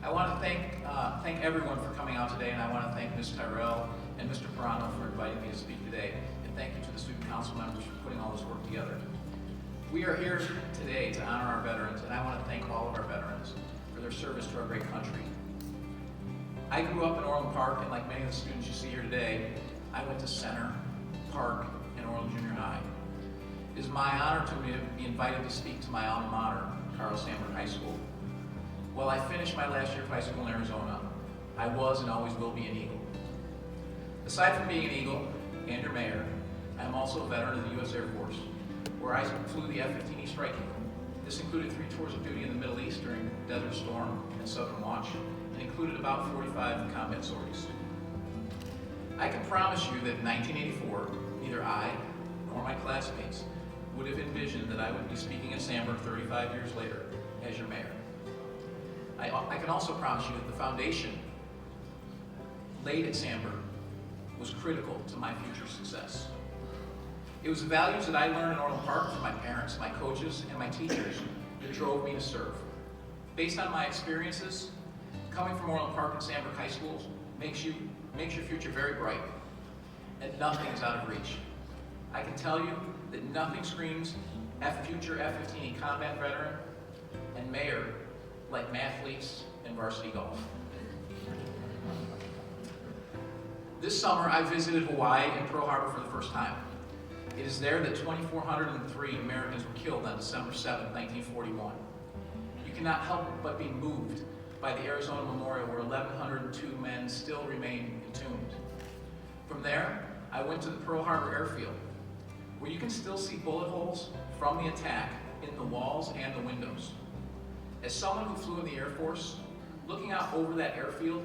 I want to thank everyone for coming out today, and I want to thank Ms. Tyrell and Mr. Perano for inviting me to speak today, and thank you to the student council members for putting all this work together. We are here today to honor our veterans, and I want to thank all of our veterans for their service to our great country. I grew up in Orland Park, and like many of the students you see here today, I went to Center, Park, and Orland Junior High. It is my honor to be invited to speak to my alma mater, Sandburg High School. While I finished my last year of high school in Arizona, I was and always will be an Eagle. Aside from being an Eagle and your mayor, I am also a veteran of the U.S. Air Force, where I flew the F-15E Strike Eagle. This included 3 tours of duty in the Middle East during Desert Storm and Southern Watch, and included about 45 combat sorties. I can promise you that in 1984, neither I nor my classmates would have envisioned that I would be speaking at Sandburg 35 years later as your mayor. I can also promise you that the foundation laid at Sandburg was critical to my future success. It was the values that I learned in Orland Park from my parents, my coaches, and my teachers that drove me to serve. Based on my experiences, coming from Orland Park and Sandburg High Schools makes your future very bright, and nothing is out of reach. I can tell you that nothing screams future F-15E combat veteran and mayor like mathletes and varsity golf. This summer, I visited Hawaii and Pearl Harbor for the first time. It is there that 2,403 Americans were killed on December 7, 1941. You cannot help but be moved by the Arizona Memorial, where 1,102 men still remain entombed. From there, I went to the Pearl Harbor airfield, where you can still see bullet holes from the attack in the walls and the windows. As someone who flew in the Air Force, looking out over that airfield,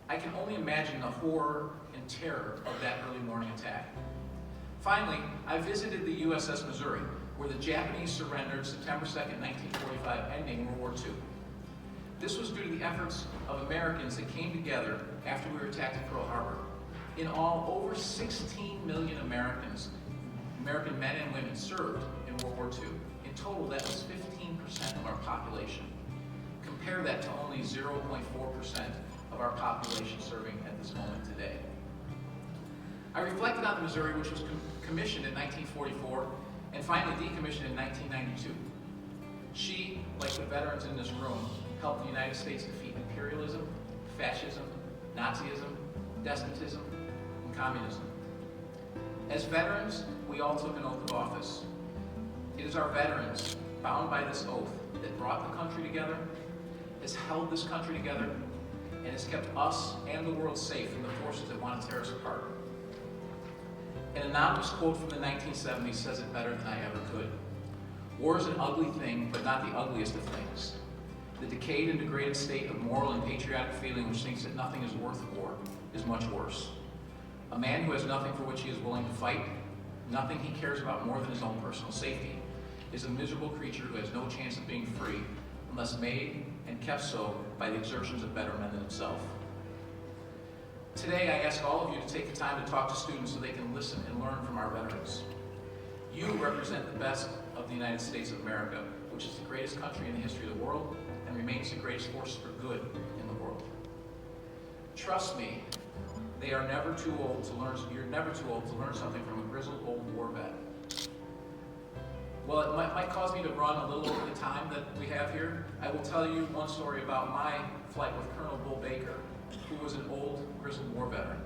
I can only imagine the horror and terror of that early morning attack. Finally, I visited the USS Missouri, where the Japanese surrendered September 2nd, 1945, ending World War II. This was due to the efforts of Americans that came together after we were attacked at Pearl Harbor. In all, over 16 million American men and women served in World War II. In total, that was 15% of our population. Compare that to only 0.4% of our population serving at this moment today. I reflected on the Missouri, which was commissioned in 1944 and finally decommissioned in 1992. She, like the veterans in this room, helped the United States defeat imperialism, fascism, Nazism, despotism, and communism. As veterans, we all took an oath of office. It is our veterans, bound by this oath, that brought the country together, has held this country together, and has kept us and the world safe from the forces that want to tear us apart. An anonymous quote from the 1970s says it better than I ever could. War is an ugly thing, but not the ugliest of things. The decayed and degraded state of moral and patriotic feeling which thinks that nothing is worth war is much worse. A man who has nothing for which he is willing to fight, nothing he cares about more than his own personal safety, is a miserable creature who has no chance of being free unless made and kept so by the exertions of better men than himself. Today, I ask all of you to take the time to talk to students so they can listen and learn from our veterans. You represent the best of the United States of America, which is the greatest country in the history of the world and remains the greatest force for good in the world. Trust me, they are never too old to learn. You're never too old to learn something from a grizzled old war vet. Well, it might cause me to run a little over the time that we have here. I will tell you one story about my flight with Colonel Bull Baker, who was an old grizzled war veteran.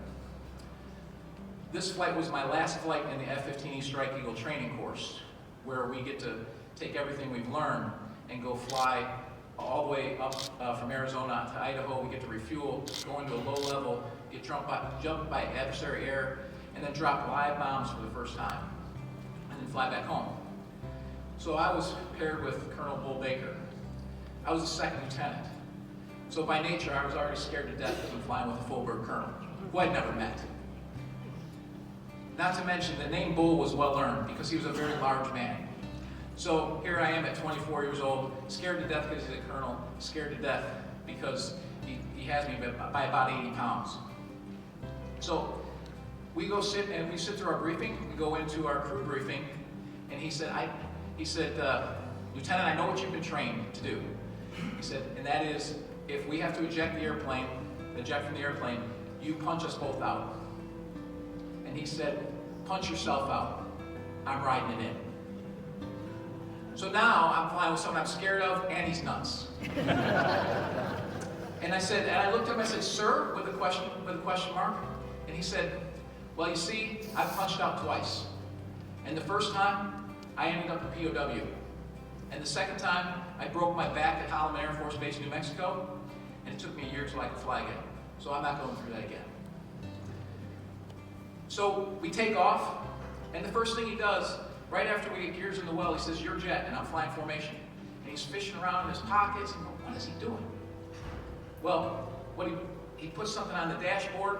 This flight was my last flight in the F-15E Strike Eagle training course, where we get to take everything we've learned and go fly all the way up from Arizona to Idaho. We get to refuel, go into a low level, get jumped by adversary air, and then drop live bombs for the first time, and then fly back home. So I was paired with Colonel Bull Baker. I was a second lieutenant. So by nature, I was already scared to death because I'm flying with a full-bird colonel, who I'd never met. Not to mention, the name Bull was well-earned because he was a very large man. So here I am at 24 years old, scared to death because he's a colonel, scared to death because he has me by about 80 pounds. So we go sit through our briefing, we go into our crew briefing, and he said, Lieutenant, I know what you've been trained to do. He said, and that is, if we have to eject from the airplane, you punch us both out. And he said, punch yourself out. I'm riding it in. So now I'm flying with someone I'm scared of, and he's nuts. And I looked at him, I said, sir, with a question mark. And he said, well, you see, I punched out twice. And the first time, I ended up a POW. And the second time, I broke my back at Holloman Air Force Base, New Mexico, and it took me a year till I could fly again. So I'm not going through that again. So we take off, and the first thing he does, right after we get gears in the well, he says, your jet, and I'm flying formation. And he's fishing around in his pockets, and what is he doing? Well, he puts something on the dashboard,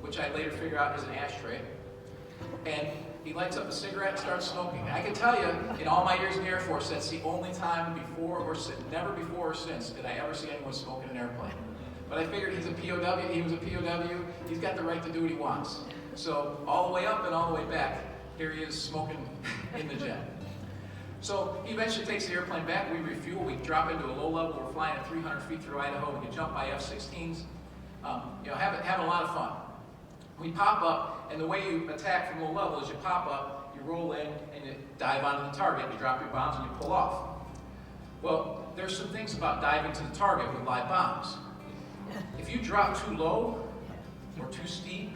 which I later figure out is an ashtray, and he lights up a cigarette and starts smoking. And I can tell you, in all my years in the Air Force, that's the only time never before or since did I ever see anyone smoke in an airplane. But I figured he's a POW, he was a POW, he's got the right to do what he wants. So all the way up and all the way back, here he is smoking in the jet. So he eventually takes the airplane back, we refuel, we drop into a low level, we're flying at 300 feet through Idaho, we can jump by F-16s, having a lot of fun. We pop up, and the way you attack from low level is you pop up, you roll in, and you dive onto the target, you drop your bombs, and you pull off. Well, there's some things about diving to the target with live bombs. If you drop too low, or too steep,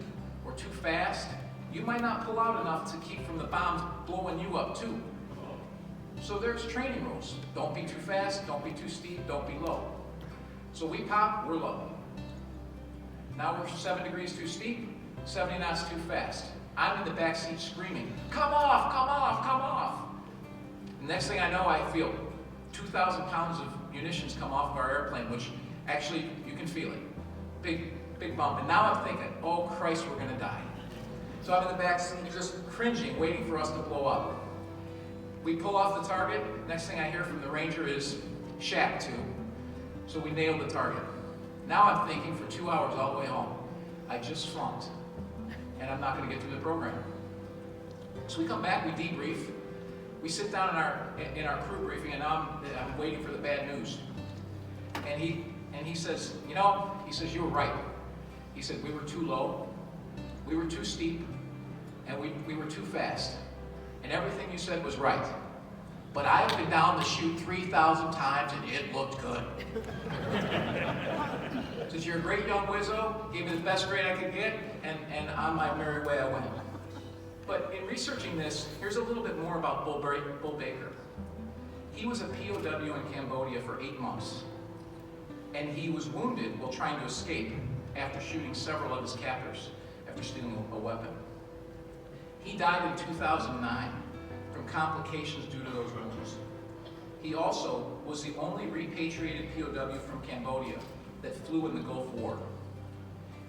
or too fast, you might not pull out enough to keep from the bombs blowing you up too. So there's training rules. Don't be too fast, don't be too steep, don't be low. So we pop, we're low. Now we're 7 degrees too steep, 70 knots too fast. I'm in the back seat screaming, come off, come off, come off. The next thing I know, I feel 2,000 pounds of munitions come off of our airplane, which actually, you can feel it. Big bump. And now I'm thinking, oh Christ, we're gonna die. So I'm in the back seat just cringing, waiting for us to blow up. We pull off the target. Next thing I hear from the Ranger is Shack 2. So we nailed the target. Now I'm thinking for 2 hours all the way home, I just flunked, and I'm not going to get through the program. So we come back, we debrief, we sit down in our crew briefing, and now I'm waiting for the bad news. And he says, you were right. He said, we were too low, we were too steep, and we were too fast. And everything you said was right. But I've been down the chute 3,000 times, and it looked good. Says, you're a great young wizzo, gave me the best grade I could get, and on my merry way I went. But in researching this, here's a little bit more about Bull Baker. He was a POW in Cambodia for 8 months, and he was wounded while trying to escape after shooting several of his captors after stealing a weapon. He died in 2009 from complications due to those wounds. He also was the only repatriated POW from Cambodia that flew in the Gulf War.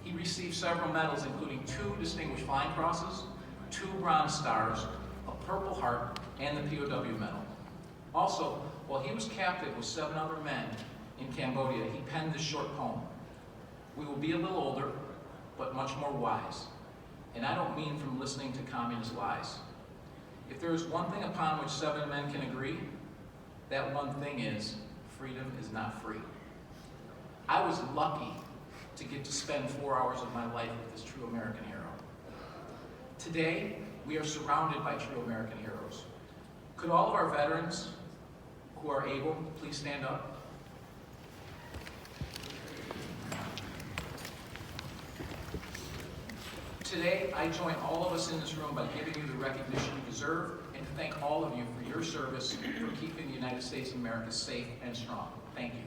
He received several medals, including 2 Distinguished Flying Crosses, 2 Bronze Stars, a Purple Heart, and the POW medal. Also, while he was captive with 7 other men in Cambodia, he penned this short poem. We will be a little older, but much more wise. And I don't mean from listening to communist lies. If there is one thing upon which 7 men can agree, that one thing is, freedom is not free. I was lucky to get to spend 4 hours of my life with this true American hero. Today, we are surrounded by true American heroes. Could all of our veterans who are able, please stand up? Today, I join all of us in this room by giving you the recognition you deserve and to thank all of you for your service for keeping the United States of America safe and strong. Thank you.